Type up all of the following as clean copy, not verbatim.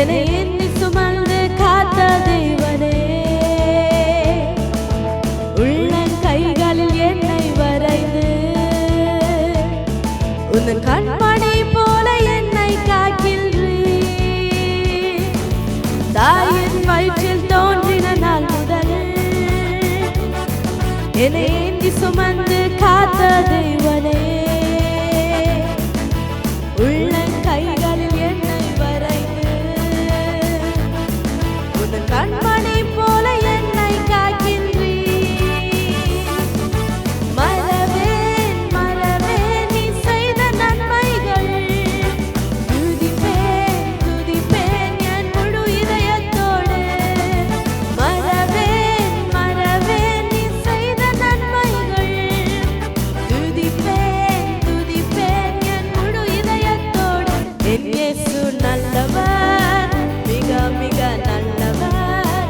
என்னை எண்ணி சுமந்து காத்த தேவனே, உள்ளங்கைகளில் என்னை வரைந்து உந்தன் கண்மணி போல என்னை காக்கின்றீர். தாயின் வயிற்றில் தோன்றின நாள் முதல் என்னை ஏந்தி சுமந்து காத்த தேவனே, உள்ளங்கைகளில் என்னை வரைந்து உந்தன் கண்மணி போல என்னை காக்கின்றீர். மறவேன் மறவேன் நீ செய்த நன்மைகள், துதிப்பேன் துதிப்பேன் என் முழு இதயத்தோடு. மறவேன் மறவேன் நீ செய்த நன்மைகள், துதிப்பேன் துதிப்பேன் என் முழு இதயத்தோடு. என் இயேசு நல்லவர், மிக மிக நல்லவர்,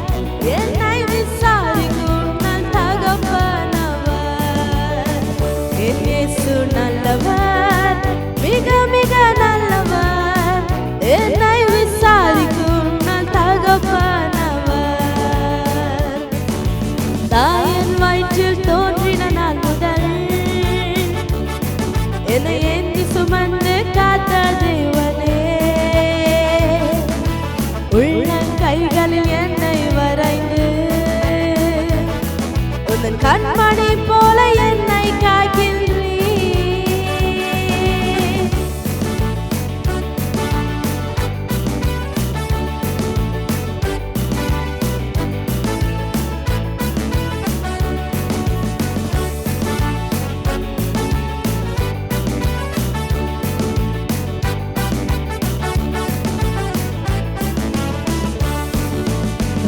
என்னை விசாரிக்கும் நல் தகப்பனவர். என் இயேசு நல்லவர், மிக மிக நல்லவர், என்னை விசாரிக்கும் நல் தகப்பனவர். தாயின் வயிற்றில் தோன்றின நாள் முதல் என்னை ஏந்தி சுமந்து காத்த தேவனே, உள்ளங்கைகளில் என்னை வரைந்து உந்தன் கண்மணி போல என்னை காக்கின்றீர்.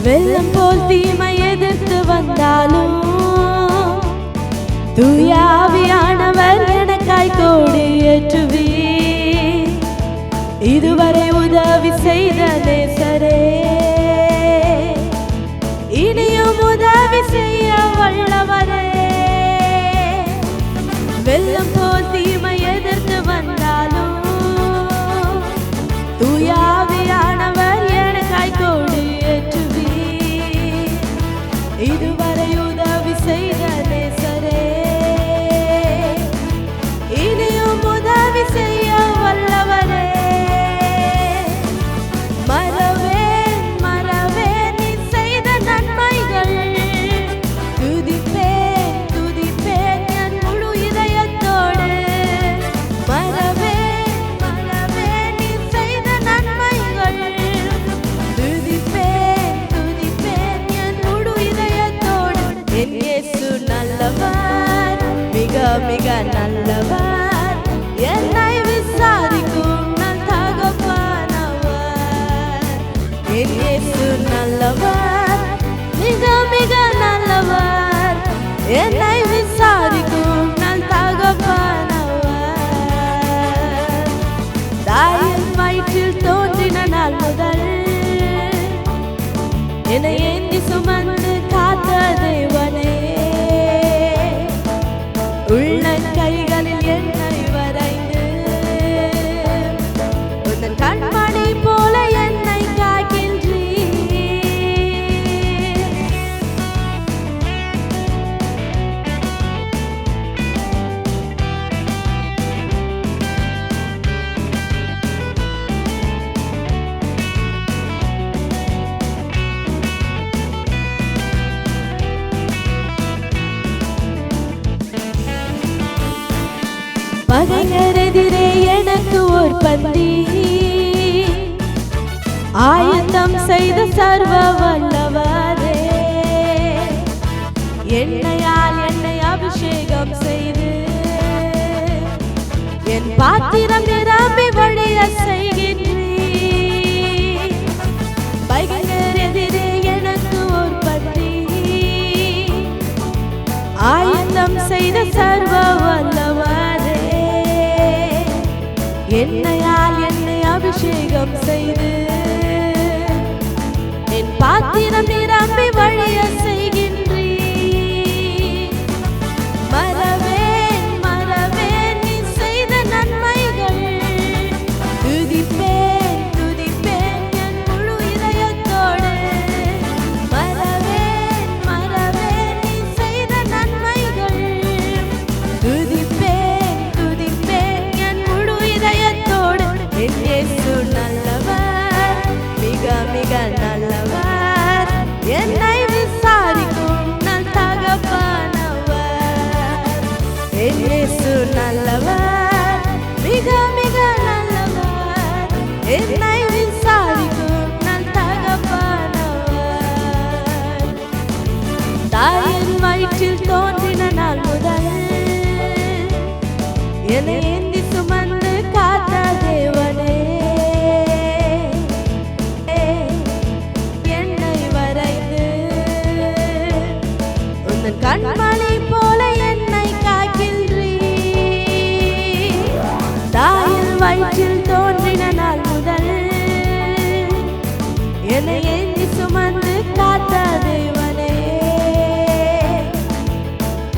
வெள்ளம் போல் தீமை எதிர்த்து வந்தாலும் தூய ஆவியானவர் எனக்காய் கோடி ஏற்றுவீர். இதுவரை உதவி செய்த நேசரே, இனியும் உதவி செய்ய வல்லவரே. வெள்ளம் போல் தீமை எதிர்த்து வந்தாலும் தூய ஆவியானவர் எனக்காய் கோடி ஏற்றுவீர். இதுவரை உதவி செய்த நேசரே, இனியும் உதவி செய்ய வல்லவரே. மறவேன் மறவேன் நீ செய்த நன்மைகள், துதிப்பேன் துதிப்பேன் என் முழு இதயத்தோடு. மறவேன் மறவேன் நீ செய்த நன்மைகள், துதிப்பேன் துதிப்பேன் என் முழு இதயத்தோடு. என் இயேசு நல்லவர், மிக மிக நல்லவர், என்னை விசாரிக்கும் நல் தகப்பனவர். என் இயேசு நல்லவர், மிக மிக நல்லவர், என்னை விசாரிக்கும் நல் தகப்பனவர். தாயின் வயிற்றில் தோன்றின நாள் முதல் என்னை ஏந்தி சுமந்து காத்த தேவனே, உள்ளங்கைகளில் என்னை வரைந்து உந்தன் கண்மணி போல என்னை காக்கின்றீர். பகைஞர் எதிரே எனக்கு ஓர் பந்தி ஆயத்தம் செய்த சர்வ வல்லவரே, எண்ணெயால் என்னை அபிஷேகம் செய்து என் பாத்திரம் நிரம்பி வழிய செய்கின்றீர். பகைஞர் எதிரே எனக்கு ஓர் பந்தி ஆயத்தம் செய்த சர்வ வல்லவரே, எண்ணெயால் என்னை அபிஷேகம் செய்து என் பாத்திரம் நிரம்பி வழிய செய்கின்றீர். மறவேன் மறவேன் நீ செய்த நன்மைகள், துதிப்பேன் துதிப்பேன் என் கண்மணி போல என்னை காக்கின்றீர். தாயின் வயிற்றில் தோன்றின நாள் முதல் என்னை ஏந்தி சுமந்து காத்த தேவனே,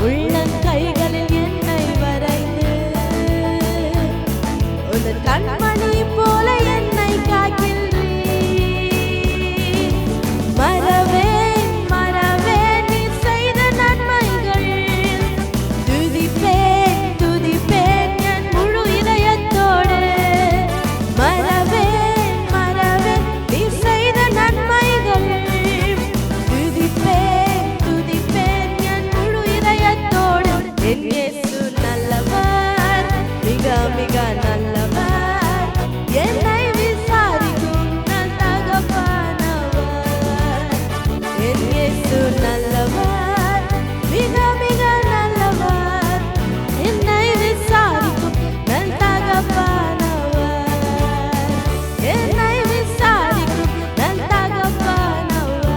உள்ளங்கைகளில் என்னை வரைந்து உன் கண்மணி போல என்னை காக்கின்றீர். மறவேன் மறவேன் நீ செய்த நன்மைகள், துதிப்பேன் துதிப்பேன் என் முழு இதயத்தோடு. மறவேன் மறவேன் நீ செய்த நன்மைகள், துதிப்பேன் துதிப்பேன் என் முழு இதயத்தோடு. என் இயேசு நல்லவர், மிக மிக நல்லவர், என்னை விசாரிக்கும் நல் தகப்பனவர். என் இயேசு நல்லவர், மிக மிக நல்லவர், என்னை விசாரிக்கும் நல் தகப்பனவர். என்னை விசாரிக்கும் நல் தகப்பனவர்.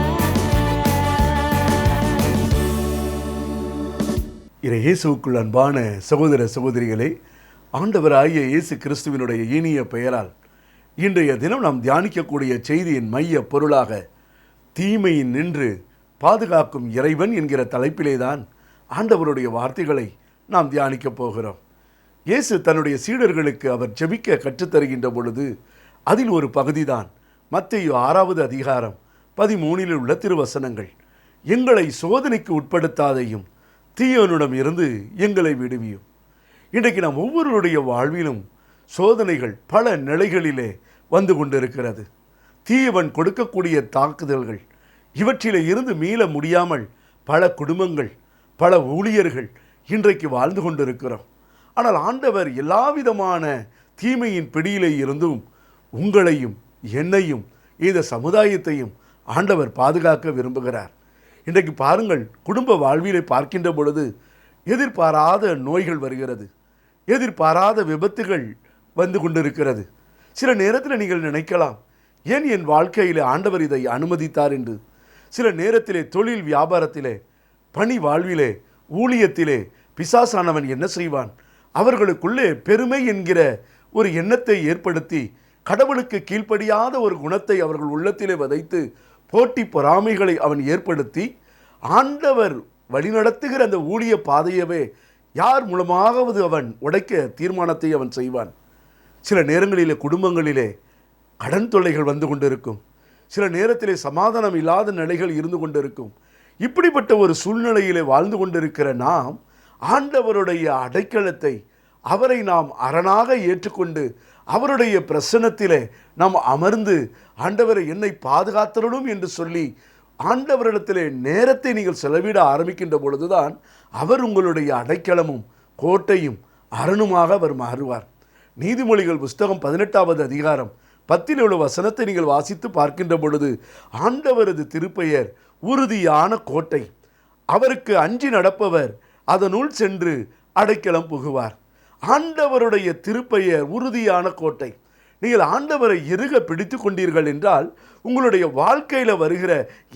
இயேசுவுக்குள் அன்பான சகோதர சகோதரிகளே, ஆண்டவராகிய இயேசு கிறிஸ்துவினுடைய இனிய பெயரால் இன்றைய தினம் நாம் தியானிக்கக்கூடிய செய்தியின் மைய பொருளாக தீமையின் நின்று பாதுகாக்கும் இறைவன் என்கிற தலைப்பிலேதான் ஆண்டவருடைய வார்த்தைகளை நாம் தியானிக்கப் போகிறோம். இயேசு தன்னுடைய சீடர்களுக்கு அவர் ஜெபிக்க கற்றுத்தருகின்ற பொழுது அதில் ஒரு பகுதிதான் மத்தேயு 6வது அதிகாரம் 13 உள்ள திருவசனங்கள். எங்களை சோதனைக்கு உட்படுத்தாதையும் தீயோனிடம் இருந்து எங்களை விடுவியும். இன்றைக்கு நாம் ஒவ்வொருவருடைய வாழ்விலும் சோதனைகள் பல நிலைகளிலே வந்து கொண்டிருக்கிறது. தீயவன் கொடுக்கக்கூடிய தாக்குதல்கள், இவற்றிலே இருந்து மீள முடியாமல் பல குடும்பங்கள், பல ஊழியர்கள் இன்றைக்கு வாழ்ந்து கொண்டிருக்கிறோம். ஆனால் ஆண்டவர் எல்லாவிதமான தீமையின் பிடியிலே இருந்தும் உங்களையும் என்னையும் இந்த சமுதாயத்தையும் ஆண்டவர் பாதுகாக்க விரும்புகிறார். இன்றைக்கு பாருங்கள், குடும்ப வாழ்விலை பார்க்கின்ற பொழுது எதிர்பாராத நோய்கள் வருகிறது, எதிர்பாராத விபத்துகள் வந்து கொண்டிருக்கிறது. சில நேரத்தில் நீங்கள் நினைக்கலாம், ஏன் என் வாழ்க்கையில் ஆண்டவர் இதை அனுமதித்தார் என்று. சில நேரத்திலே தொழில் வியாபாரத்திலே, பணி வாழ்விலே, ஊழியத்திலே பிசாசானவன் என்ன செய்வான்? அவர்களுக்குள்ளே பெருமை என்கிற ஒரு எண்ணத்தை ஏற்படுத்தி கடவுளுக்கு கீழ்ப்படியாத ஒரு குணத்தை அவர்கள் உள்ளத்திலே விதைத்து போட்டி பொறாமைகளை அவன் ஏற்படுத்தி ஆண்டவர் வழிநடத்துகிற அந்த ஊழிய பாதையவே யார் மூலமாகவது அவன் உடைக்க தீர்மானத்தை அவன் செய்வான். சில நேரங்களிலே குடும்பங்களிலே கடன் தொல்லைகள் வந்து கொண்டிருக்கும். சில நேரத்திலே சமாதானம் இல்லாத நிலைகள் இருந்து கொண்டிருக்கும். இப்படிப்பட்ட ஒரு சூழ்நிலையிலே வாழ்ந்து கொண்டிருக்கிற நாம் ஆண்டவருடைய அடைக்கலத்தை, அவரை நாம் அரணாக ஏற்றுக்கொண்டு அவருடைய பிரசன்னத்திலே நாம் அமர்ந்து ஆண்டவரை என்னை பாதுகாத்தருளும் என்று சொல்லி ஆண்டவரிடத்திலே நேரத்தை நீங்கள் செலவிட ஆரம்பிக்கின்ற பொழுதுதான் அவர் உங்களுடைய அடைக்கலமும் கோட்டையும் அரணுமாக அவர் மாறுவார். நீதிமொழிகள் புஸ்தகம் 18வது அதிகாரம் 10 உள்ள வசனத்தை நீங்கள் வாசித்து பார்க்கின்ற பொழுது ஆண்டவரது திருப்பெயர் உறுதியான கோட்டை, அவருக்கு அஞ்சி நடப்பவர் அதனுள் சென்று அடைக்கலம் புகுவார். ஆண்டவருடைய திருப்பெயர் உறுதியான கோட்டை. நீங்கள் ஆண்டவரை இறுக பிடித்து கொண்டீர்கள் என்றால் உங்களுடைய வாழ்க்கையில் வருகிற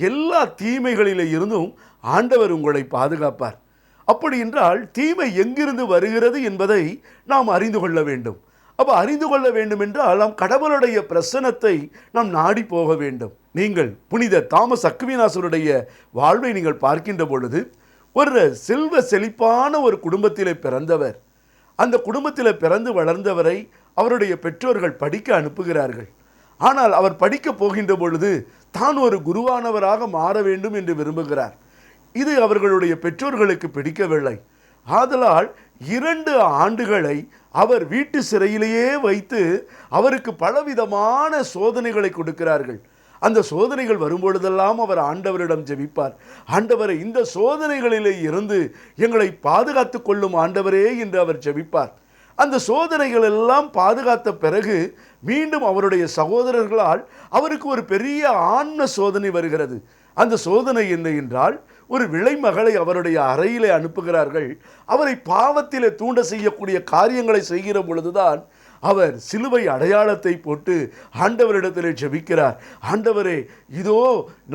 எல்லா தீமைகளிலே இருந்தும் ஆண்டவர் உங்களை பாதுகாப்பார். அப்படி என்றால் தீமை எங்கிருந்து வருகிறது என்பதை நாம் அறிந்து கொள்ள வேண்டும். அப்போ அறிந்து கொள்ள வேண்டும் என்றால் நாம் கடவுளுடைய பிரசன்னத்தை நாம் நாடி போக வேண்டும். நீங்கள் புனித தாமஸ் அக்வினாசருடைய வாழ்வை நீங்கள் பார்க்கின்ற பொழுது ஒரு செல்வ செழிப்பான ஒரு குடும்பத்திலே பிறந்தவர். அந்த குடும்பத்தில் பிறந்து வளர்ந்தவரை அவருடைய பெற்றோர்கள் படிக்க அனுப்புகிறார்கள். ஆனால் அவர் படிக்க போகின்ற பொழுது தான் ஒரு குருவானவராக மாற வேண்டும் என்று விரும்புகிறார். இது அவர்களுடைய பெற்றோர்களுக்கு பிடிக்கவில்லை. ஆதலால் 2 ஆண்டுகளை அவர் வீட்டு சிறையிலேயே வைத்து அவருக்கு பலவிதமான சோதனைகளை கொடுக்கிறார்கள். அந்த சோதனைகள் வரும்பொழுதெல்லாம் அவர் ஆண்டவரிடம் ஜெபிப்பார். ஆண்டவரே, இந்த சோதனைகளிலே இருந்து எங்களை பாதுகாத்து கொள்ளும் ஆண்டவரே என்று அவர் ஜெபிப்பார். அந்த சோதனைகள் எல்லாம் பாதுகாத்த பிறகு மீண்டும் அவருடைய சகோதரர்களால் அவருக்கு ஒரு பெரிய ஆன்ம சோதனை வருகிறது. அந்த சோதனை என்ன என்றால், ஒரு விளைமகளை அவருடைய அறையிலே அனுப்புகிறார்கள். அவரை பாவத்திலே தூண்ட செய்யக்கூடிய காரியங்களை செய்கிற பொழுதுதான் அவர் சிலுவை அடையாளத்தை போட்டு ஆண்டவரிடத்திலே ஜெபிக்கிறார். ஆண்டவரே, இதோ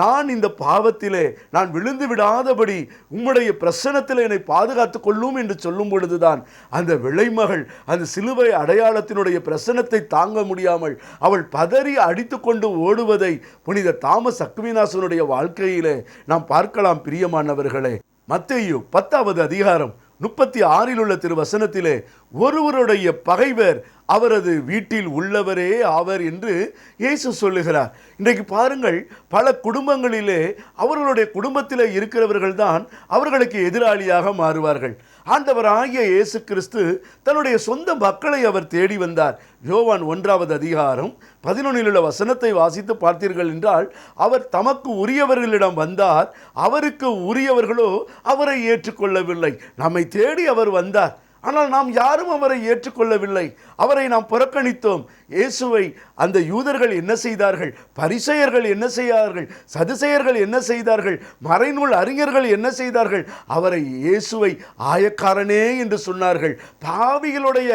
நான் இந்த பாவத்திலே நான் விழுந்து விடாதபடி உம்முடைய பிரசன்னத்தில் என்னை பாதுகாத்துக் கொள்ளும் என்று சொல்லும் பொழுதுதான் அந்த விளைமகள் அந்த சிலுவை அடையாளத்தினுடைய பிரசன்னத்தை தாங்க முடியாமல் அவள் பதறி அடித்து கொண்டு ஓடுவதை புனித தாமஸ் அக்வினாசனுடைய வாழ்க்கையிலே நாம் பார்க்கலாம். பிரியமானவர்களே, மத்தேயு 10வது அதிகாரம் 36 உள்ள திருவசனத்திலே ஒருவருடைய பகைவர் அவரது வீட்டில் உள்ளவரே ஆவர் என்று இயேசு சொல்லுகிறார். இன்றைக்கு பாருங்கள், பல குடும்பங்களிலே அவர்களுடைய குடும்பத்தில் இருக்கிறவர்கள் தான் அவர்களுக்கு எதிராளியாக மாறுவார்கள். ஆண்டவராகிய இயேசு கிறிஸ்து தன்னுடைய சொந்த மக்களை அவர் தேடி வந்தார். யோவான் 1வது அதிகாரம் 11 உள்ள வசனத்தை வாசித்து பார்த்தீர்கள் என்றால், அவர் தமக்கு உரியவர்களிடம் வந்தார், அவருக்கு உரியவர்களோ அவரை ஏற்றுக்கொள்ளவில்லை. நம்மை தேடி அவர் வந்தார், ஆனால் நாம் யாரும் அவரை ஏற்றுக்கொள்ளவில்லை. அவரை நாம் புறக்கணித்தோம். இயேசுவை அந்த யூதர்கள் என்ன செய்தார்கள்? பரிசேயர்கள் என்ன செய்தார்கள்? சதுசேயர்கள் என்ன செய்தார்கள்? மறைநூல் அறிஞர்கள் என்ன செய்தார்கள்? அவரை இயேசுவை ஆயக்காரனே என்று சொன்னார்கள், பாவிகளுடைய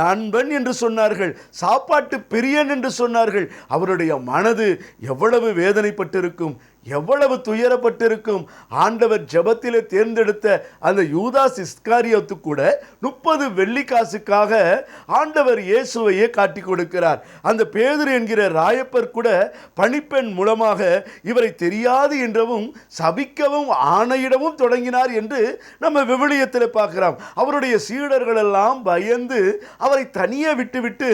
நண்பன் என்று சொன்னார்கள், சாப்பாட்டு பிரியன் என்று சொன்னார்கள். அவருடைய மனது எவ்வளவு வேதனைப்பட்டிருக்கும், எவ்வளவு துயரப்பட்டிருக்கும். ஆண்டவர் ஜெபத்திலே தேர்ந்தெடுத்த அந்த யூதாஸ் இஸ்காரியோத்து கூட 30 வெள்ளிக்காசுக்காக ஆண்டவர் இயேசுவையே காட்டி கொடுக்கிறார். அந்த பேதுரு என்கிற ராயப்பர் கூட பணிப்பெண் மூலமாக இவரை தெரியாது என்றவும் சபிக்கவும் ஆணையிடவும் தொடங்கினார் என்று நம்ம விவிலியத்தில் பார்க்கிறோம். அவருடைய சீடர்கள் எல்லாம் பயந்து அவரை தனியே விட்டுவிட்டு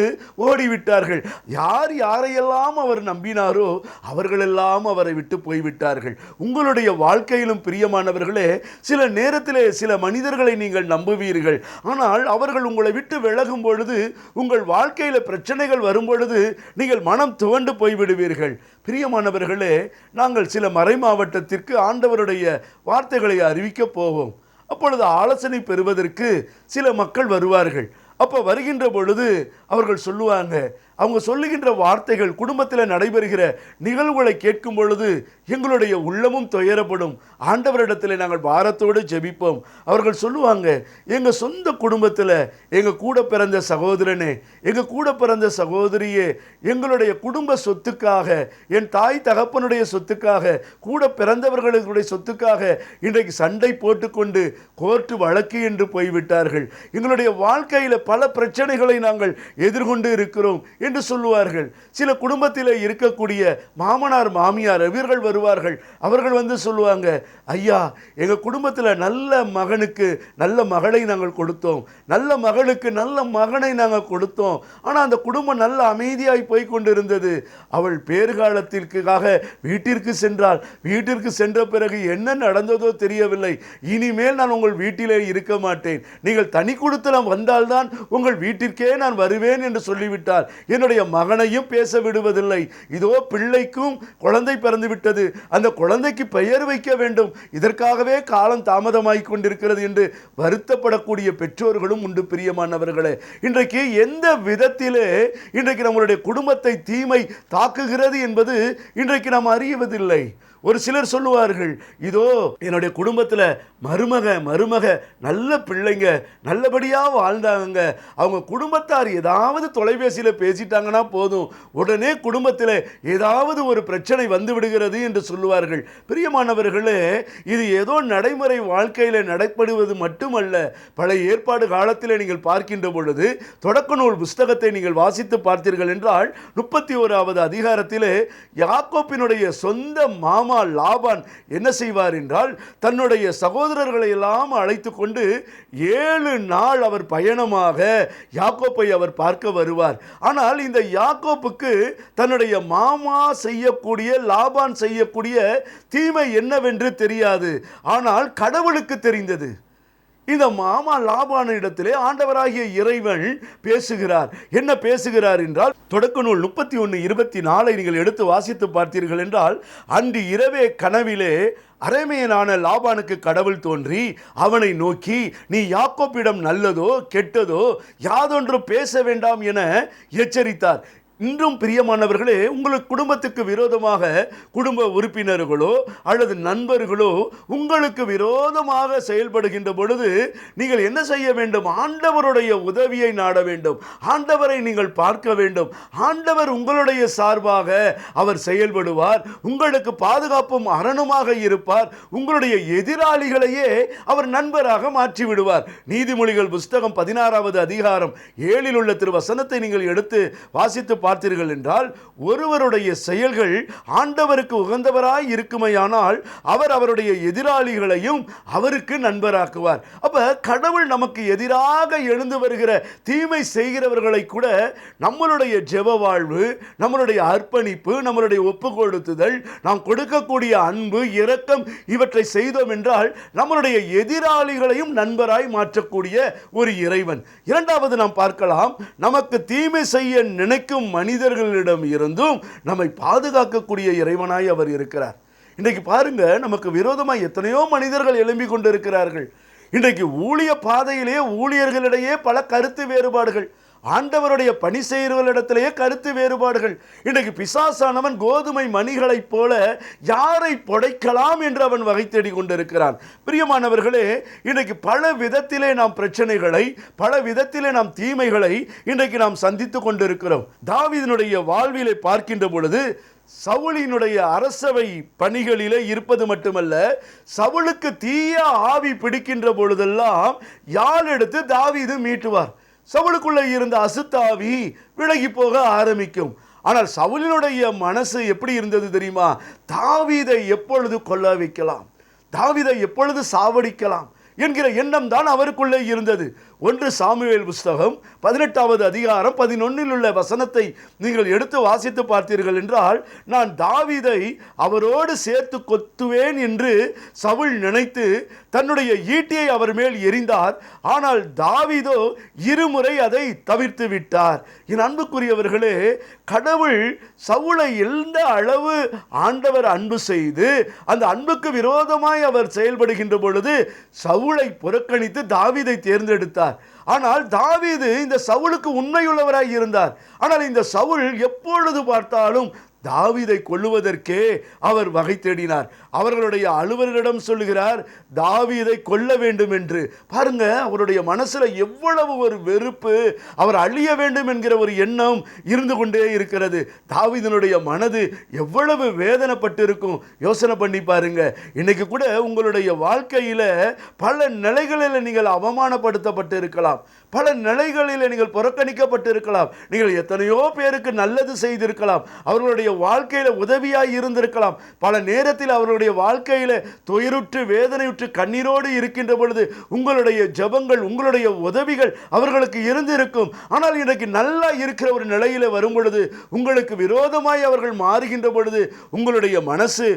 ஓடிவிட்டார்கள். யார் யாரையெல்லாம் அவர் நம்பினாரோ அவர்களெல்லாம் அவரை விட்டு போய்விட்டார்கள். உங்களுடைய வாழ்க்கையிலும் பிரியமானவர்களே, சில நேரத்திலே சில மனிதர்களை நீங்கள் நம்புவீர்கள், ஆனால் அவர்கள் உங்களை விட்டு விலகும் பொழுது, உங்கள் வாழ்க்கையில் பிரச்சனைகள் வரும் பொழுது நீங்கள் மனம் துவண்டு போய்விடுவீர்கள். பிரியமானவர்களே, நாங்கள் சில மறை மாவட்டத்திற்கு ஆண்டவருடைய வார்த்தைகளை அறிவிக்க போவோம். அப்பொழுது ஆலோசனை பெறுவதற்கு சில மக்கள் வருவார்கள். அப்போ வருகின்ற பொழுது அவர்கள் சொல்லுவாங்க, அவங்க சொல்லுகின்ற வார்த்தைகள் குடும்பத்தில் நடைபெறுகிற நிகழ்வுகளை கேட்கும் பொழுது எங்களுடைய உள்ளமும் துயரப்படும். ஆண்டவரிடத்தில் நாங்கள் பாரத்தோடு ஜெபிப்போம். அவர்கள் சொல்லுவாங்க, எங்கள் சொந்த குடும்பத்தில் எங்கள் கூட பிறந்த சகோதரனே, எங்கள் கூட பிறந்த சகோதரியே, எங்களுடைய குடும்ப சொத்துக்காக, என் தாய் தகப்பனுடைய சொத்துக்காக, கூட பிறந்தவர்களுடைய சொத்துக்காக இன்றைக்கு சண்டை போட்டுக்கொண்டு கோர்ட்டு வழக்கு என்று போய்விட்டார்கள். எங்களுடைய வாழ்க்கையில் பல பிரச்சனைகளை நாங்கள் எதிர்கொண்டு இருக்கிறோம் என்று சொல்லுவார்கள். சில குடும்பத்தில் இருக்கக்கூடிய மாமனார் மாமியார் இவர்கள் வருவார்கள். அவர்கள் வந்து சொல்லுவாங்க, ஐயா, எங்கள் குடும்பத்தில் நல்ல மகனுக்கு நல்ல மகளை நாங்கள் கொடுத்தோம், நல்ல மகளுக்கு நல்ல மகனை நாங்கள் கொடுத்தோம், ஆனால் அந்த குடும்பம் நல்ல அமைதியாய் போய் கொண்டிருந்தது. அவள் பேறுகாலத்திற்காக வீட்டிற்கு சென்றால், வீட்டிற்கு சென்ற பிறகு என்ன நடந்ததோ தெரியவில்லை. இனிமேல் நான் உங்கள் வீட்டிலே இருக்க மாட்டேன், நீங்கள் தனி குடித்தனம் வந்தால்தான் உங்கள் வீட்டிற்கே நான் வருவேன் என்று சொல்லிவிட்டார். என்னுடைய மகனையும் பேச விடுவதில்லை. இதோ பிள்ளைக்கும் குழந்தை பிறந்து விட்டது, அந்த குழந்தைக்கு பெயர் வைக்க வேண்டும், இதற்காகவே காலம் தாமதமாகிக் கொண்டிருக்கிறது என்று வருத்தப்படக்கூடிய பெற்றோர்களும் உண்டு. பிரியமானவர்களே, இன்றைக்கு எந்த விதத்திலே இன்றைக்கு நம்மளுடைய குடும்பத்தை தீமை தாக்குகிறது என்பது இன்றைக்கு நாம் அறியவதில்லை. ஒரு சிலர் சொல்லுவார்கள், இதோ என்னுடைய குடும்பத்தில் மருமக நல்ல பிள்ளைங்க, நல்லபடியாக வாழ்ந்தாங்க, அவங்க குடும்பத்தார் ஏதாவது தொலைபேசியில் பேசிட்டாங்கன்னா போதும், உடனே குடும்பத்தில் ஏதாவது ஒரு பிரச்சனை வந்து விடுகிறது என்று சொல்லுவார்கள். பிரியமானவர்களே, இது ஏதோ நடைமுறை வாழ்க்கையில் நடைபெறுவது மட்டுமல்ல. பழைய ஏற்பாடு காலத்தில் நீங்கள் பார்க்கின்ற பொழுது தொடக்க நூல் புஸ்தகத்தை நீங்கள் வாசித்து பார்த்தீர்கள் என்றால் 31வது அதிகாரத்திலே யாக்கோப்பினுடைய சொந்த மாமா லாபான் என்ன செய்வார் என்றால், தன்னுடைய சகோதரர்களை எல்லாம் அழைத்து கொண்டு 7 நாள் அவர் பயணமாக யாக்கோப்பை அவர் பார்க்க வருவார். ஆனால் இந்த யாக்கோப்புக்கு தன்னுடைய மாமா செய்யக்கூடிய, லாபான் செய்யக்கூடிய தீமை என்னவென்று தெரியாது. ஆனால் கடவுளுக்கு தெரிந்தது. இந்த மாமா லாபானிடத்திலே ஆண்டவராகிய இறைவன் பேசுகிறார். என்ன பேசுகிறார் என்றால், தொடக்க நூல் 31:24 நீங்கள் எடுத்து வாசித்து பார்த்தீர்கள் என்றால், அன்று இரவே கனவிலே அரேமையனான லாபானுக்கு கடவுள் தோன்றி அவனை நோக்கி, நீ யாக்கோப்பிடம் நல்லதோ கெட்டதோ யாதொன்று பேச வேண்டாம் என எச்சரித்தார். இன்றும் பிரியமானவர்களே, உங்களுக்கு குடும்பத்துக்கு விரோதமாக குடும்ப உறுப்பினர்களோ அல்லது நண்பர்களோ உங்களுக்கு விரோதமாக செயல்படுகின்ற பொழுது நீங்கள் என்ன செய்ய வேண்டும்? ஆண்டவருடைய உதவியை நாட வேண்டும். ஆண்டவரை நீங்கள் பார்க்க வேண்டும். ஆண்டவர் உங்களுடைய சார்பாக அவர் செயல்படுவார். உங்களுக்கு பாதுகாப்பும் அரணுமாக இருப்பார். உங்களுடைய எதிராளிகளையே அவர் நண்பராக மாற்றி விடுவார். நீதிமொழிகள் புஸ்தகம் 16வது அதிகாரம் 7 உள்ள திருவசனத்தை நீங்கள் எடுத்து வாசித்து பார்த்தீர்கள் என்றால், ஒருவருடைய செயல்கள் ஆண்டவருக்கு உகந்தவராய் இருக்குமையானால் அவர் அவருடைய எதிராளிகளையும் அவருக்கு நண்பராக்குவார். அப்ப கடவுள் நமக்கு எதிராக எழுந்து வருகிற தீமை செய்கிறவர்களை கூட நம்மளுடைய ஜெப வாழ்வு, நம்மளுடைய அர்ப்பணிப்பு, நம்மளுடைய ஒப்பு கொடுத்துதல், நாம் கொடுக்கக்கூடிய அன்பு, இரக்கம் இவற்றை செய்தோம் என்றால் நம்மளுடைய எதிராளிகளையும் நண்பராய் மாற்றக்கூடிய ஒரு இறைவன். இரண்டாவது நாம் பார்க்கலாம், நமக்கு தீமை செய்ய நினைக்கும் மனிதர்களிடம் இருந்தும் நம்மை பாதுகாக்கக்கூடிய இறைவனாய் அவர் இருக்கிறார். இன்றைக்கு பாருங்க, நமக்கு விரோதமாய் எத்தனையோ மனிதர்கள் எழும்பிக் கொண்டிருக்கிறார்கள். இன்றைக்கு ஊழிய பாதையிலே ஊழியர்களிடையே பல கருத்து வேறுபாடுகள், ஆண்டவருடைய பணி செய்கிறவர்களிடத்திலேயே கருத்து வேறுபாடுகள். இன்றைக்கு பிசாசானவன் கோதுமை மணிகளைப் போல யாரை புடைக்கலாம் என்று அவன் வகை தேடி கொண்டிருக்கிறான். பிரியமானவர்களே, இன்றைக்கு பல விதத்திலே நாம் பிரச்சனைகளை, பல விதத்திலே நாம் தீமைகளை இன்றைக்கு நாம் சந்தித்து கொண்டிருக்கிறோம். தாவீதினுடைய வாழ்விலே பார்க்கின்ற பொழுது சவுலினுடைய அரசவை பணிகளிலே இருப்பது மட்டுமல்ல, சவுலுக்கு தீய ஆவி பிடிக்கின்ற பொழுதெல்லாம் யாழ் எடுத்து தாவீது மீட்டுவார். சவுலுக்குள்ளே இருந்த அசுத்தாவி விலகி போக ஆரம்பிக்கும். ஆனால் சவுலினுடைய மனசு எப்படி இருந்தது தெரியுமா? தாவீதை எப்பொழுது கொல்ல வைக்கலாம், தாவீதை எப்பொழுது சாவடிக்கலாம் என்கிற எண்ணம் தான் அவருக்குள்ளே இருந்தது. 1 சாமுவேல் புஸ்தகம் 18வது அதிகாரம் 11 உள்ள வசனத்தை நீங்கள் எடுத்து வாசித்து பார்த்தீர்கள் என்றால், நான் தாவீதை அவரோடு சேர்த்து கொத்துவேன் என்று சவுல் நினைத்து தன்னுடைய ஈட்டியை அவர் மேல் எறிந்தார். ஆனால் தாவீதோ இருமுறை அதை தவிர்த்து விட்டார். என் அன்புக்குரியவர்களே, கடவுள் சவுலை எந்த அளவு ஆண்டவர் அன்பு செய்து அந்த அன்புக்கு விரோதமாய் அவர் செயல்படுகின்ற பொழுது சவுலை புறக்கணித்து தாவீதை தேர்ந்தெடுத்தார். ஆனால் தாவீது இந்த சவுலுக்கு உண்மையுள்ளவராய் இருந்தார். ஆனால் இந்த சவுல் எப்பொழுது பார்த்தாலும் தாவீதை கொல்லுவதற்கே அவர் வகை தேடினார். அவர்களுடைய அலுவலரிடம் சொல்லுகிறார், தாவீதை கொல்ல வேண்டும் என்று. பாருங்க, அவருடைய மனசுல எவ்வளவு ஒரு வெறுப்பு, அவர் அழிய வேண்டும் என்கிற ஒரு எண்ணம் இருந்து கொண்டே இருக்கிறது. தாவீதினுடைய மனது எவ்வளவு வேதனைப்பட்டு இருக்கும் யோசனை பண்ணி பாருங்க. இன்னைக்கு கூட உங்களுடைய வாழ்க்கையில பல நிலைகளில் நீங்கள் அவமானப்படுத்தப்பட்டு இருக்கலாம், பல நிலைகளில் நீங்கள் புறக்கணிக்கப்பட்டு இருக்கலாம், நீங்கள் எத்தனையோ பேருக்கு நல்லது செய்திருக்கலாம், அவர்களுடைய வாழ்க்கையில உதவியாய் இருந்திருக்கலாம். பல நேரத்தில் அவர்களுடைய வாழ்க்கையில துயருற்று வேதனையுற்று கண்ணீரோடு இருக்கின்ற பொழுது உங்களுடைய ஜெபங்கள், உங்களுடைய உதவிகள் அவர்களுக்கு இருந்திருக்கும். ஆனால் இன்றைக்கு நல்லா இருக்கிற ஒரு நிலையில வரும் பொழுது, உங்களுக்கு விரோதமாய் அவர்கள் மாறுகின்ற பொழுது உங்களுடைய மனசு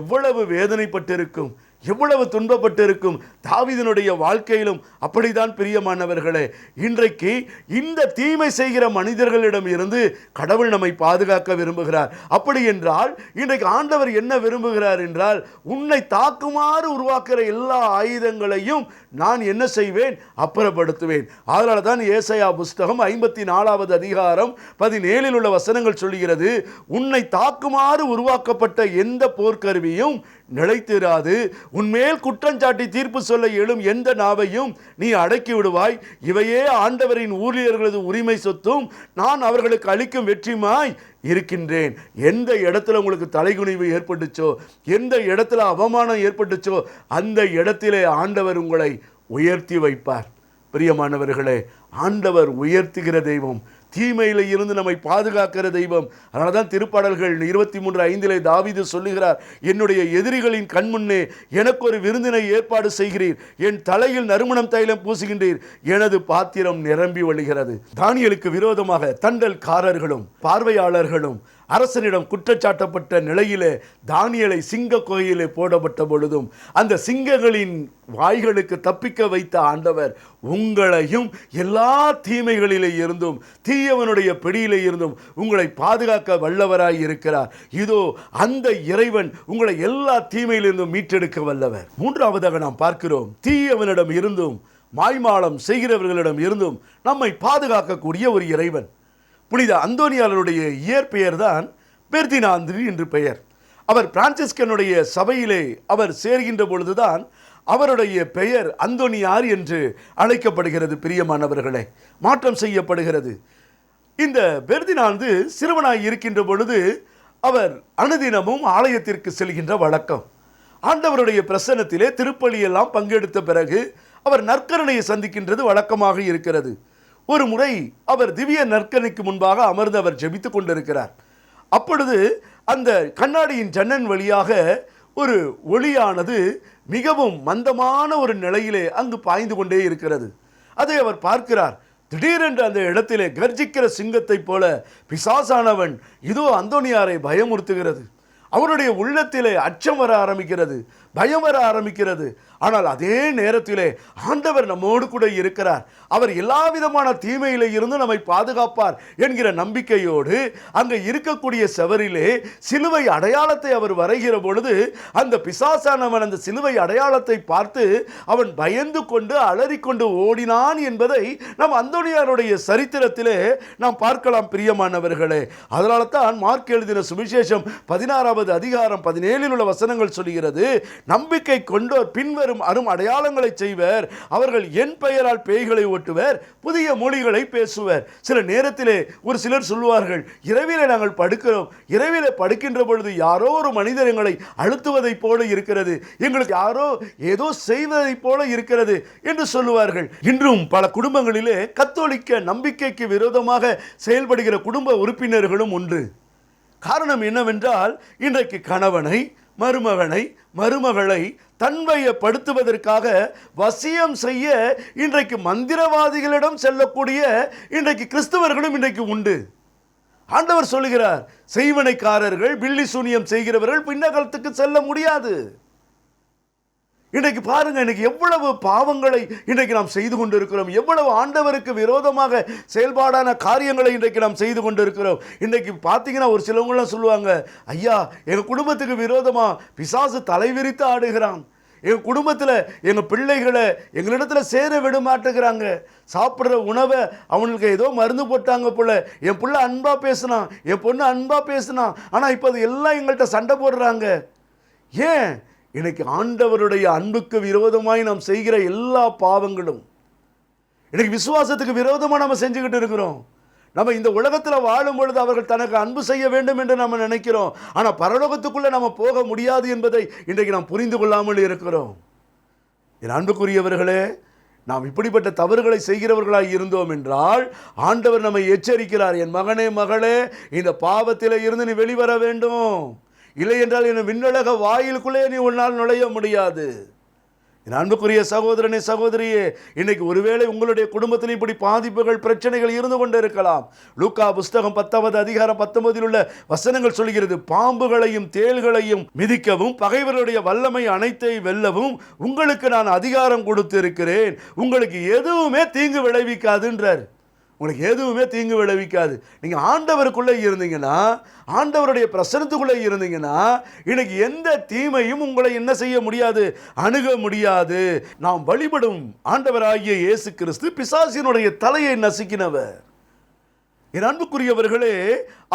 எவ்வளவு வேதனைப்பட்டிருக்கும், எவ்வளவு துன்பப்பட்டிருக்கும். தாவீதினுடைய வாழ்க்கையிலும் அப்படித்தான் பிரியமானவர்களே. இன்றைக்கு இந்த தீமை செய்கிற மனிதர்களிடம் இருந்து கடவுள் நம்மை பாதுகாக்க விரும்புகிறார். அப்படி என்றால் இன்றைக்கு ஆண்டவர் என்ன விரும்புகிறார் என்றால், உன்னை தாக்குமாறு உருவாக்குற எல்லா ஆயுதங்களையும் நான் என்ன செய்வேன்? அப்புறப்படுத்துவேன். அதனால தான் ஏசாயா புஸ்தகம் 54வது அதிகாரம் 17 உள்ள வசனங்கள் சொல்கிறது, உன்னை தாக்குமாறு உருவாக்கப்பட்ட எந்த போர்க்கருவியும் நிலைத்திராது, உன்மேல் குற்றஞ்சாட்டி தீர்ப்பு சொல்ல எழும் எந்த நாவையும் நீ அடக்கி விடுவாய். இவையே ஆண்டவரின் ஊழியர்களது உரிமை சொத்தும் நான் அவர்களுக்கு அளிக்கும் வெற்றியுமாய் இருக்கின்றேன். எந்த இடத்துல உங்களுக்கு தலைகுனிவு ஏற்பட்டுச்சோ, எந்த இடத்துல அவமானம் ஏற்பட்டுச்சோ, அந்த இடத்திலே ஆண்டவர் உங்களை உயர்த்தி வைப்பார். பிரியமானவர்களே, ஆண்டவர் உயர்த்துகிற தெய்வம், தீமையில இருந்து நம்மை பாதுகாக்கிற தெய்வம். அதனால தான் திருப்பாடல்கள் 23:5 தாவீது சொல்லுகிறார், என்னுடைய எதிரிகளின் கண்முன்னே எனக்கு ஒரு விருந்தினை ஏற்பாடு செய்கிறீர், என் தலையில் நறுமணம் தைலம் பூசுகின்றீர், எனது பாத்திரம் நிரம்பி வழிகிறது. தானியேலுக்கு விரோதமாக தண்டல்காரர்களும் பார்வையாளர்களும் அரசனிடம் குற்றச்சாட்டப்பட்ட நிலையிலே தானியேலை சிங்க குகையிலே போடப்பட்ட பொழுதும் அந்த சிங்கங்களின் வாய்களுக்கு தப்பிக்க வைத்த ஆண்டவர் உங்களையும் எல்லா தீமைகளிலே இருந்தும், தீயவனுடைய பிடியிலே இருந்தும் உங்களை பாதுகாக்க வல்லவராய் இருக்கிறார். இதோ அந்த இறைவன் உங்களை எல்லா தீமையிலிருந்தும் மீட்டெடுக்க வல்லவர். மூன்றாவதாக நாம் பார்க்கிறோம், தீயவனிடம் இருந்தும் மாய்மாலம் செய்கிறவர்களிடம் இருந்தும் நம்மை பாதுகாக்கக்கூடிய ஒரு இறைவன். புனித அந்தோனியாருடைய இயற்பெயர் தான் பெர்தினாந்து என்று பெயர். அவர் பிரான்சிஸ்கனுடைய சபையிலே அவர் சேர்கின்ற பொழுதுதான் அவருடைய பெயர் அந்தோனியார் என்று அழைக்கப்படுகிறது. பிரியமானவர்களே, மாற்றம் செய்யப்படுகிறது. இந்த பெர்தினாந்து சிறுவனாய் இருக்கின்ற பொழுது அவர் அனுதினமும் ஆலயத்திற்கு செல்கின்ற வழக்கம். ஆண்டவருடைய பிரசன்னத்திலே திருப்பலியெல்லாம் பங்கெடுத்த பிறகு அவர் நற்கரணையை சந்திக்கின்றது வழக்கமாக இருக்கிறது. ஒரு முறை அவர் திவ்ய நற்கரணைக்கு முன்பாக அமர்ந்து அவர் ஜெபித்துக் கொண்டிருக்கிறார். அப்பொழுது அந்த கண்ணாடியின் ஜன்னல் வழியாக ஒரு ஒளியானது மிகவும் மந்தமான ஒரு நிலையிலே அங்கு பாய்ந்து கொண்டே இருக்கிறது. அதை அவர் பார்க்கிறார். திடீரென்று அந்த இடத்திலே கர்ஜிக்கிற சிங்கத்தைப் போல பிசாசானவன் இதோ அந்தோனியாரை பயமுறுத்துகிறது. அவருடைய உள்ளத்திலே அச்சம் வர ஆரம்பிக்கிறது, பயம் வர ஆரம்பிக்கிறது. ஆனால் அதே நேரத்திலே ஆண்டவர் நம்மோடு கூட இருக்கிறார், அவர் எல்லா விதமான தீமையிலே இருந்து நம்மை பாதுகாப்பார் என்கிற நம்பிக்கையோடு அங்கே இருக்கக்கூடிய செவரிலே சிலுவை அடையாளத்தை அவர் வரைகிற பொழுது அந்த பிசாசானவன் அந்த சிலுவை அடையாளத்தை பார்த்து அவன் பயந்து கொண்டு அலறிக்கொண்டு ஓடினான் என்பதை நம் அந்தோனியாருடைய சரித்திரத்திலே நாம் பார்க்கலாம். பிரியமானவர்களே, அதனால தான் மார்க் எழுதின சுவிசேஷம் 16வது அதிகாரம் 17 உள்ள வசனங்கள் சொல்கிறது, நம்பிக்கை கொண்டோர் பின்வரும் அரும் அடையாளங்களை செய்வர், அவர்கள் என் பெயரால் பேய்களை ஓட்டுவர், புதிய மொழிகளை பேசுவர். சில நேரத்திலே ஒரு சிலர் சொல்லுவார்கள், இரவிலே நாங்கள் படுக்கிறோம், இரவிலே படுக்கின்ற பொழுது யாரோ ஒரு மனிதர் எங்களை அழுத்துவதைப் போல இருக்கிறது, எங்களுக்கு யாரோ ஏதோ செய்வதைப் போல இருக்கிறது என்று சொல்லுவார்கள். இன்றும் பல குடும்பங்களிலே கத்தோலிக்க நம்பிக்கைக்கு விரோதமாக செயல்படுகிற குடும்ப உறுப்பினர்களும் உண்டு. காரணம் என்னவென்றால், இன்றைக்கு கணவனை, மருமகனை, மருமகளை தன்வயப்படுத்துவதற்காக வசியம் செய்ய இன்றைக்கு மந்திரவாதிகளிடம் செல்லக்கூடிய இன்றைக்கு கிறிஸ்தவர்களும் இன்றைக்கு உண்டு. ஆண்டவர் சொல்லுகிறார், செய்வனைக்காரர்கள், பில்லி சூனியம் செய்கிறவர்கள் பின்னகலத்துக்கு செல்ல முடியாது. இன்றைக்கு பாருங்க, இன்னைக்கு எவ்வளவு பாவங்களை இன்றைக்கு நாம் செய்து கொண்டிருக்கிறோம், எவ்வளவு ஆண்டவருக்கு விரோதமாக செயல்பாடான காரியங்களை இன்றைக்கு நாம் செய்து கொண்டிருக்கிறோம். இன்றைக்கு பார்த்தீங்கன்னா ஒரு சிலவங்களாம் சொல்லுவாங்க, ஐயா எங்கள் குடும்பத்துக்கு விரோதமாக பிசாசு தலைவிரித்து ஆடுகிறான், எங்கள் குடும்பத்தில் எங்கள் பிள்ளைகளை எங்களிடத்தில் சேர விட மாட்டேங்கிறாங்க, சாப்பிட்ற உணவை அவனுக்கு ஏதோ மருந்து போட்டாங்க போல, என் பிள்ளை அன்பாக பேசினான், என் பொண்ணு அன்பாக பேசினான், ஆனால் இப்போ அது எல்லாம் எங்கள்கிட்ட சண்டை போடுறாங்க. ஏன்? இன்னைக்கு ஆண்டவருடைய அன்புக்கு விரோதமாய் நாம் செய்கிற எல்லா பாவங்களும் இன்னைக்கு விசுவாசத்துக்கு விரோதமாக நம்ம செஞ்சுக்கிட்டு இருக்கிறோம். நம்ம இந்த உலகத்தில் வாழும் பொழுது அவர்கள் தனக்கு அன்பு செய்ய வேண்டும் என்று நம்ம நினைக்கிறோம், ஆனால் பரலோகத்துக்குள்ளே நம்ம போக முடியாது என்பதை இன்றைக்கு நாம் புரிந்து கொள்ளாமல் இருக்கிறோம். என் அன்புக்குரியவர்களே, நாம் இப்படிப்பட்ட தவறுகளை செய்கிறவர்களாக இருந்தோம் என்றால் ஆண்டவர் நம்மை எச்சரிக்கிறார், என் மகனே மகளே, இந்த பாவத்தில் இருந்து நீ வெளிவர வேண்டும், இல்லை என்றால் என் விண்ணுலக வாயிலுக்குள்ளே நீ உன்னால் நுழைய முடியாது. என் அன்புக்குரிய சகோதரனே, சகோதரியே, இன்னைக்கு ஒருவேளை உங்களுடைய குடும்பத்தில் இப்படி பாதிப்புகள், பிரச்சனைகள் இருந்து கொண்டு இருக்கலாம். லூக்கா புஸ்தகம் 10வது அதிகாரம் 19 உள்ள வசனங்கள் சொல்கிறது, பாம்புகளையும் தேள்களையும் மிதிக்கவும் பகைவர்களுடைய வல்லமை அனைத்தை வெல்லவும் உங்களுக்கு நான் அதிகாரம் கொடுத்து இருக்கிறேன், உங்களுக்கு எதுவுமே தீங்கு விளைவிக்காதுன்றார். உங்களுக்கு எதுவுமே தீங்கு விளைவிக்காது. நீங்கள் ஆண்டவருக்குள்ளே இருந்தீங்கன்னா, ஆண்டவருடைய பிரசன்னத்துக்குள்ளே இருந்தீங்கன்னா, இன்னைக்கு எந்த தீமையும் உங்களை என்ன செய்ய முடியாது, அணுக முடியாது. நாம் வழிபடும் ஆண்டவராகிய இயேசு கிறிஸ்து பிசாசினுடைய தலையை நசுக்கினவர். என் அன்புக்குரியவர்களே,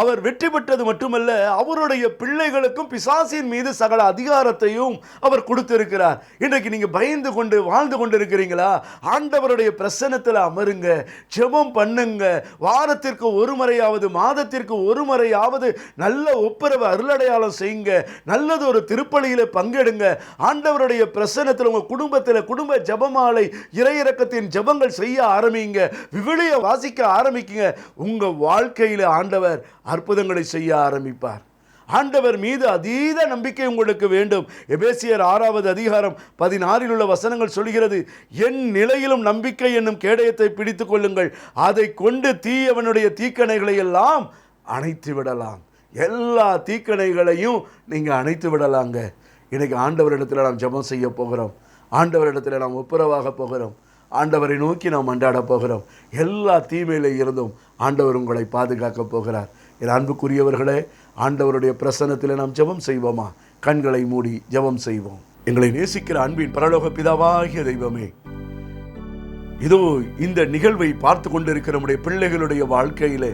அவர் வெற்றி பெற்றது மட்டுமல்ல, அவருடைய பிள்ளைகளுக்கும் பிசாசின் மீது சகல அதிகாரத்தையும் அவர் கொடுத்திருக்கிறார். இன்றைக்கு நீங்க பயந்து கொண்டு வாழ்ந்து கொண்டு இருக்கிறீங்களா? ஆண்டவருடைய பிரசன்னத்தில் அமருங்க, ஜெபம் பண்ணுங்க. வாரத்திற்கு ஒரு முறையாவது, மாதத்திற்கு ஒரு முறையாவது நல்ல ஒப்புரவு அருளடையாளம் செய்யுங்க. நல்லது ஒரு திருப்பலியில பங்கெடுங்க. ஆண்டவருடைய பிரசன்னத்தில் உங்க குடும்பத்தில் குடும்ப ஜெபமாலை, இறையிறக்கத்தின் ஜெபங்கள் செய்ய ஆரம்பிங்க. விவிலிய வாசிக்க ஆரம்பிக்குங்க. உங்க வாழ்க்கையில் ஆண்டவர் அற்புதங்களை செய்ய ஆரம்பிப்பார். ஆண்டவர் மீது அதீத நம்பிக்கை உங்களுக்கு வேண்டும். எபேசியர் 6வது அதிகாரம் 16 உள்ள வசனங்கள் சொல்கிறது, என் நிலையிலும் நம்பிக்கை என்னும் கேடயத்தை பிடித்துக் கொள்ளுங்கள், அதை கொண்டு தீயவனுடைய தீக்கணைகளை எல்லாம் அணைத்து விடலாம். எல்லா தீக்கணைகளையும் நீங்கள் அணைத்து விடலாங்க. இன்னைக்கு ஆண்டவரிடத்தில் நாம் ஜெபம் செய்ய போகிறோம், ஆண்டவரிடத்தில் நாம் ஒப்புரவாக போகிறோம், ஆண்டவரை நோக்கி நாம் அண்டாட போகிறோம். எல்லா தீமையில இருந்தும் ஆண்டவர் உங்களை பாதுகாக்க போகிறார். என் அன்புக்குரியவர்களே, ஆண்டவருடைய பிரசன்னத்தில் நாம் ஜெபம் செய்வோமா? கண்களை மூடி ஜெபம் செய்வோம். எங்களை நேசிக்கிற அன்பின் பரலோக பிதாவாகிய தெய்வமே, இதோ இந்த நிகழ்வை பார்த்து கொண்டிருக்கிற நம்முடைய பிள்ளைகளுடைய வாழ்க்கையிலே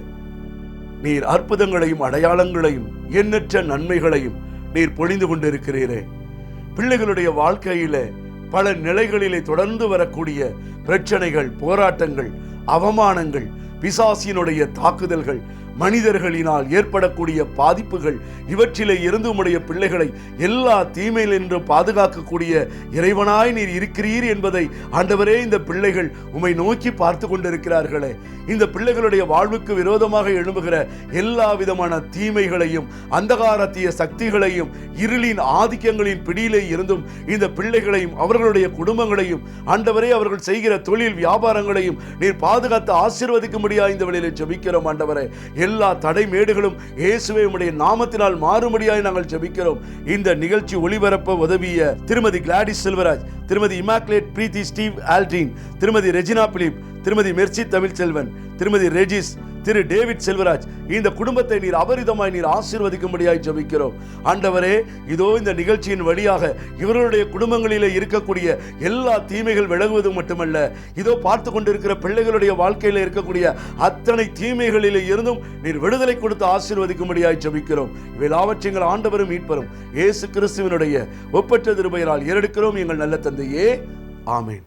நீர் அற்புதங்களையும் அடையாளங்களையும் எண்ணற்ற நன்மைகளையும் நீர் பொழிந்து கொண்டிருக்கிறீரே. பிள்ளைகளுடைய வாழ்க்கையில பல நிலைகளிலே தொடர்ந்து வரக்கூடிய பிரச்சனைகள், போராட்டங்கள், அவமானங்கள், பிசாசினுடைய தாக்குதல்கள், மனிதர்களினால் ஏற்படக்கூடிய பாதிப்புகள், இவற்றிலே இருந்து உம்முடைய பிள்ளைகளை எல்லா தீமையிலிருந்து பாதுகாக்கக்கூடிய இறைவனாய் நீர் இருக்கிறீர் என்பதை ஆண்டவரே இந்த பிள்ளைகள் உம்மை நோக்கி பார்த்து கொண்டிருக்கிறார்களே. இந்த பிள்ளைகளுடைய வாழ்வுக்கு விரோதமாக எழும்புகிற எல்லா விதமான தீமைகளையும், அந்தகாரத்திய சக்திகளையும், இருளின் ஆதிக்கங்களின் பிடியிலே இருந்தும் இந்த பிள்ளைகளையும் அவர்களுடைய குடும்பங்களையும் ஆண்டவரே அவர்கள் செய்கிற தொழில் வியாபாரங்களையும் நீர் பாதுகாத்து ஆசீர்வதிக்கும்படியா இந்த வேளையிலே ஜெபிக்கிறோம். ஆண்டவரே, எல்லா தடை மேடுகளும் இயேசுவே உம்முடைய நாமத்தினால் மாறும்படியாய் நாங்கள் ஜெபிக்கிறோம். இந்த நிகழ்ச்சி ஒளிபரப்ப உதவிய திருமதி கிளாடிஸ் செல்வராஜ், திருமதி இமாக்குலேட் பிரீத்தி ஸ்டீவ் ஆல்ட்ரின், திருமதி ரெஜினா பிலிப், திருமதி மெர்சி தமிழ்ச்செல்வன், திருமதி ரெஜிஸ், திரு டேவிட் செல்வராஜ், இந்த குடும்பத்தை நீர் அபரிதமாய் நீர் ஆசீர்வதிக்கும்படியாய் ஜெபிக்கிறோம். ஆண்டவரே, இதோ இந்த நிகழ்ச்சியின் வழியாக இவர்களுடைய குடும்பங்களிலே இருக்கக்கூடிய எல்லா தீமைகள் விலகுவது மட்டுமல்ல, இதோ பார்த்து கொண்டிருக்கிற பிள்ளைகளுடைய வாழ்க்கையில இருக்கக்கூடிய அத்தனை தீமைகளிலே இருந்தும் நீர் விடுதலை கொடுத்து ஆசீர்வதிக்கும்படியாய் ஜெபிக்கிறோம். இவையெல்லாவற்றையும் ஆண்டவரும் மீட்பரும் இயேசு கிறிஸ்துவினுடைய ஒப்பற்ற திருப்பெயரால் ஏறெடுக்கிறோம் எங்கள் நல்ல தந்தையே, ஆமென்.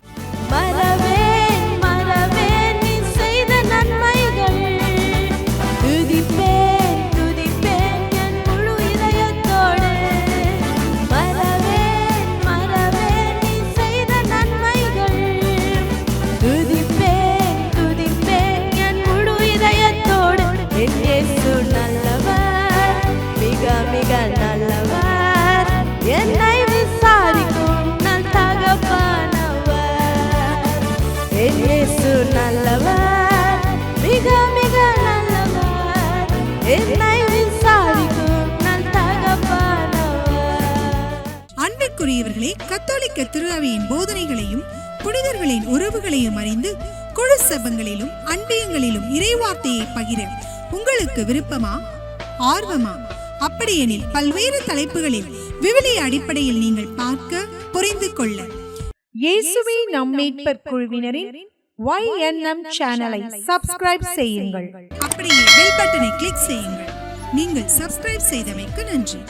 அன்பிற்குரியவர்களே, கத்தோலிக்க திருஅவையின் போதனைகளையும் புனிதர்களின் உறவுகளையும் அறிந்து குழு சபங்களிலும் அன்பியங்களிலும் இறைவார்த்தையை பகிர உங்களுக்கு விருப்பமா, ஆர்வமா? அப்படியெனில் பல்வேறு தலைப்புகளில் விவிலிய அடிப்படையில் நீங்கள் பார்க்க, புரிந்து கொள்ள இயேசுவே நம் மீட்பர் குழுவினரின் YNM சேனலை சப்ஸ்கிரைப் செய்யுங்கள். அப்படியே பெல் பட்டனை கிளிக் செய்யுங்கள். நீங்கள் சப்ஸ்கிரைப் செய்தமைக்கு நன்றி.